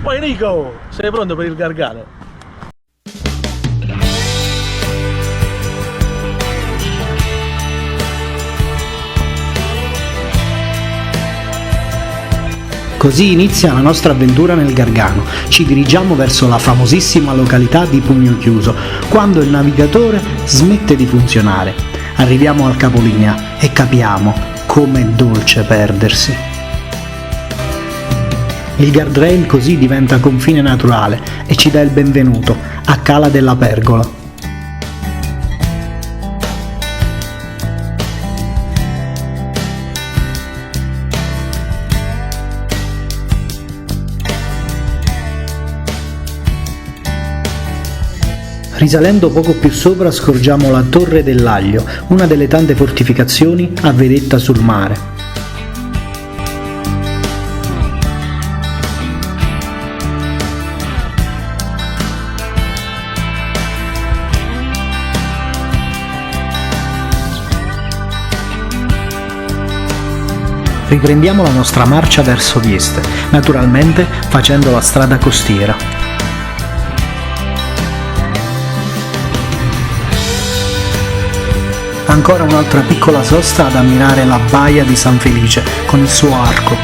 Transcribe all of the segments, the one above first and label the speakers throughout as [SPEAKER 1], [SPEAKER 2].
[SPEAKER 1] Poi Nico, sei pronto per il Gargano?
[SPEAKER 2] Così inizia la nostra avventura nel Gargano. Ci dirigiamo verso la famosissima località di Pugno Chiuso, quando il navigatore smette di funzionare. Arriviamo al capolinea e capiamo com'è dolce perdersi. Il guardrail così diventa confine naturale e ci dà il benvenuto a Cala della Pergola. Risalendo poco più sopra scorgiamo la Torre dell'Aglio, una delle tante fortificazioni a vedetta sul mare. Riprendiamo la nostra marcia verso Vieste, naturalmente facendo la strada costiera. Ancora un'altra piccola sosta ad ammirare la baia di San Felice con il suo arco.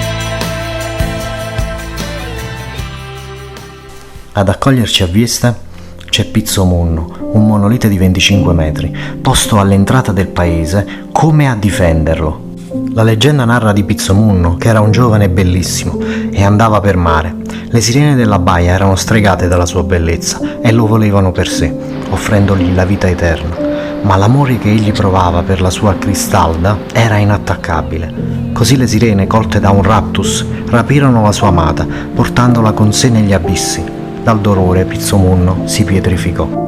[SPEAKER 3] Ad accoglierci a Vieste c'è Pizzo Munno, un monolite di 25 metri, posto all'entrata del paese come a difenderlo. La leggenda narra di Pizzo Munno che era un giovane bellissimo e andava per mare. Le sirene della baia erano stregate dalla sua bellezza e lo volevano per sé, offrendogli la vita eterna. Ma l'amore che egli provava per la sua Cristalda era inattaccabile. Così le sirene, colte da un raptus, rapirono la sua amata, portandola con sé negli abissi. Dal dolore Pizzo Munno si pietrificò.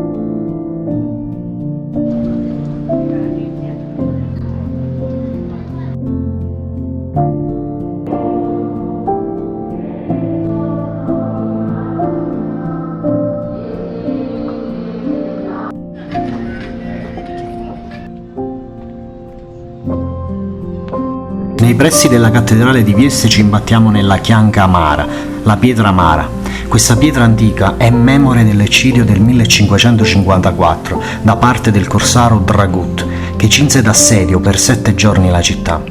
[SPEAKER 3] Nei pressi della cattedrale di Vieste ci imbattiamo nella Chianca Amara, la pietra amara. Questa pietra antica è memore dell'eccidio del 1554 da parte del corsaro Dragut, che cinse d'assedio per 7 giorni la città.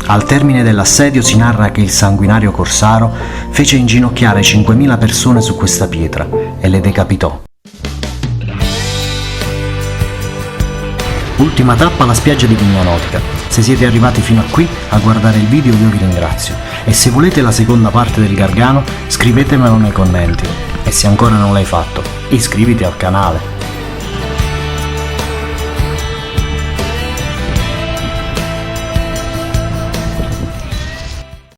[SPEAKER 3] Al termine dell'assedio si narra che il sanguinario corsaro fece inginocchiare 5.000 persone su questa pietra e le decapitò. Ultima tappa, la spiaggia di Pignanotica. Se siete arrivati fino a qui a guardare il video io vi ringrazio e se volete la seconda parte del Gargano scrivetemelo nei commenti e se ancora non l'hai fatto iscriviti al canale.